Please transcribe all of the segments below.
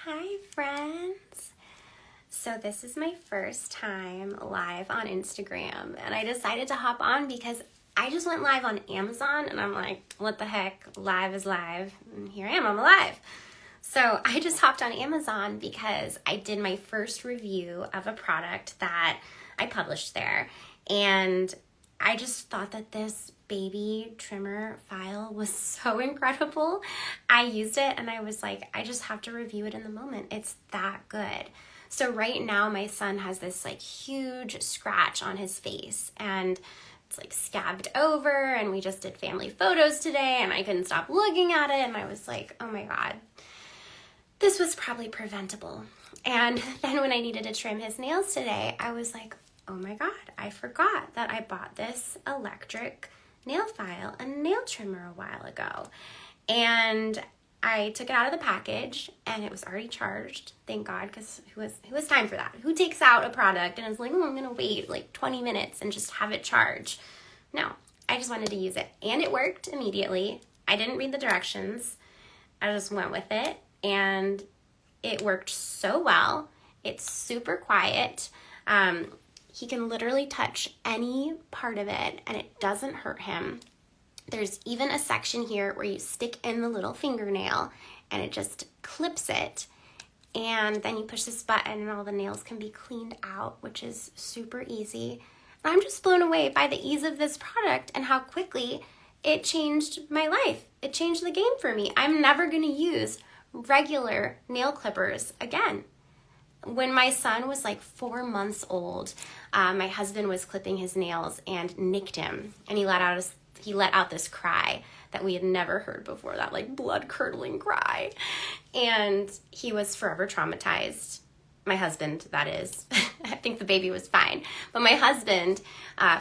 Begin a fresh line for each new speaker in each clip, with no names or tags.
Hi friends! So this is my first time live on Instagram and I decided to hop on because I just went live on Amazon and I'm like, what the heck, live is live, and here I am, I'm alive. So I just hopped on Amazon because I did my first review of a product that I published there, and I just thought that this baby trimmer file was so incredible. I used it and I was like, I just have to review it in the moment. It's that good. So right now my son has this like huge scratch on his face and it's like scabbed over, and we just did family photos today and I couldn't stop looking at it and I was like, oh my God, this was probably preventable. And then when I needed to trim his nails today, I was like, oh my God, I forgot that I bought this electric nail file and nail trimmer a while ago. And I took it out of the package and it was already charged, thank God, because who has time for that? Who takes out a product and is like, oh, I'm gonna wait like 20 minutes and just have it charge? No, I just wanted to use it and it worked immediately. I didn't read the directions. I just went with it and it worked so well. It's super quiet. He can literally touch any part of it and it doesn't hurt him. There's even a section here where you stick in the little fingernail and it just clips it. And then you push this button and all the nails can be cleaned out, which is super easy. And I'm just blown away by the ease of this product and how quickly it changed my life. It changed the game for me. I'm never gonna use regular nail clippers again. When my son was like 4 months old, my husband was clipping his nails and nicked him, and he let out this cry that we had never heard before, that like blood-curdling cry, and he was forever traumatized. My husband, that is. I think the baby was fine, but my husband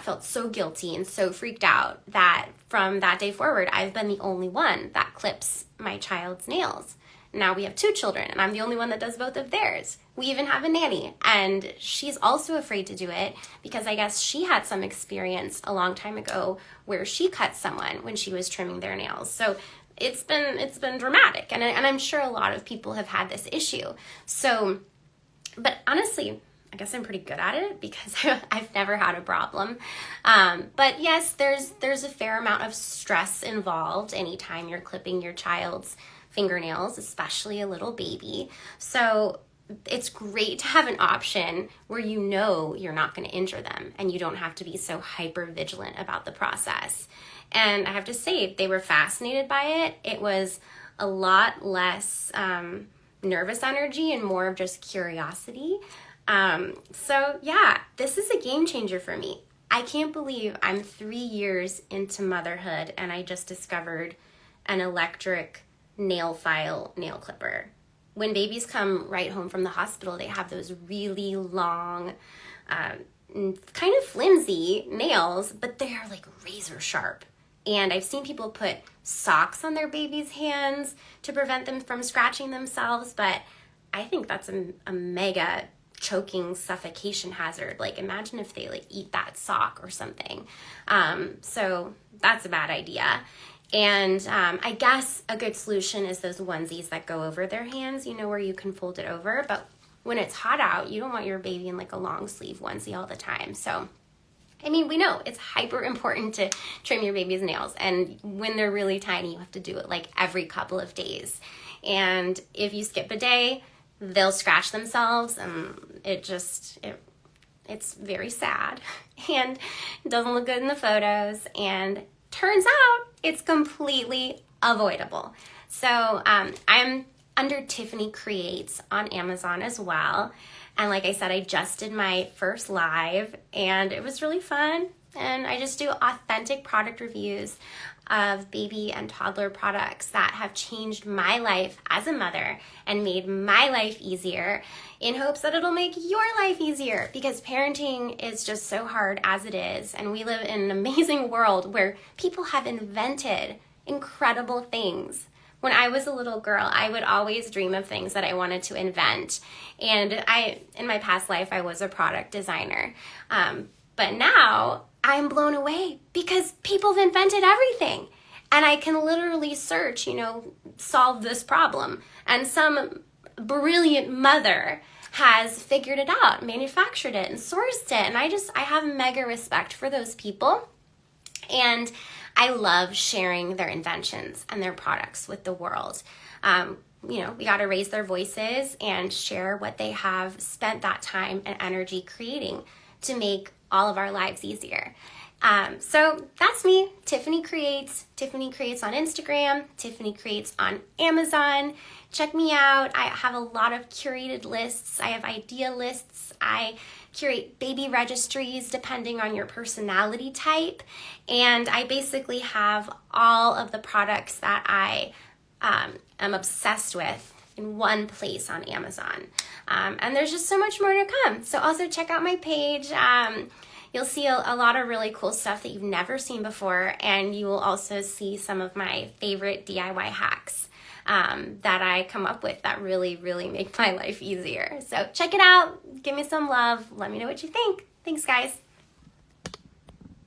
felt so guilty and so freaked out that from that day forward, I've been the only one that clips my child's nails. Now we have 2 children, and I'm the only one that does both of theirs. We even have a nanny, and she's also afraid to do it because I guess she had some experience a long time ago where she cut someone when she was trimming their nails. So it's been dramatic, and I'm sure a lot of people have had this issue. So, but honestly, I guess I'm pretty good at it because I've never had a problem. But yes, there's a fair amount of stress involved anytime you're clipping your child's fingernails, especially a little baby. So it's great to have an option where you know you're not going to injure them and you don't have to be so hyper vigilant about the process. And I have to say, they were fascinated by it. It was a lot less nervous energy and more of just curiosity. So yeah, this is a game changer for me. I can't believe I'm 3 years into motherhood and I just discovered an electric nail file nail clipper. When babies come right home from the hospital, they have those really long, kind of flimsy nails, but they are like razor sharp. And I've seen people put socks on their babies' hands to prevent them from scratching themselves, but I think that's a mega choking suffocation hazard. Like imagine if they like eat that sock or something. So that's a bad idea. And I guess a good solution is those onesies that go over their hands, you know, where you can fold it over. But when it's hot out, you don't want your baby in like a long sleeve onesie all the time. So, I mean, we know it's hyper important to trim your baby's nails. And when they're really tiny, you have to do it like every couple of days. And if you skip a day, they'll scratch themselves. And it's very sad and it doesn't look good in the photos. And turns out it's completely avoidable. So I'm under Tiffany Creates on Amazon as well. And like I said, I just did my first live and it was really fun. And I just do authentic product reviews of baby and toddler products that have changed my life as a mother and made my life easier in hopes that it'll make your life easier, because parenting is just so hard as it is. And we live in an amazing world where people have invented incredible things. When I was a little girl, I would always dream of things that I wanted to invent. And in my past life, I was a product designer. But now I'm blown away because people have invented everything. And I can literally search, solve this problem. And some brilliant mother has figured it out, manufactured it, and sourced it. And I have mega respect for those people. And I love sharing their inventions and their products with the world. We got to raise their voices and share what they have spent that time and energy creating to make all of our lives easier. So that's me, Tiffany Creates. Tiffany Creates on Instagram, Tiffany Creates on Amazon. Check me out. I have a lot of curated lists. I have idea lists. I curate baby registries depending on your personality type. And I basically have all of the products that I am obsessed with in one place on Amazon. And there's just so much more to come. So also check out my page. You'll see a lot of really cool stuff that you've never seen before, and you will also see some of my favorite DIY hacks that I come up with that really, really make my life easier. So check it out. Give me some love. Let me know what you think. Thanks, guys.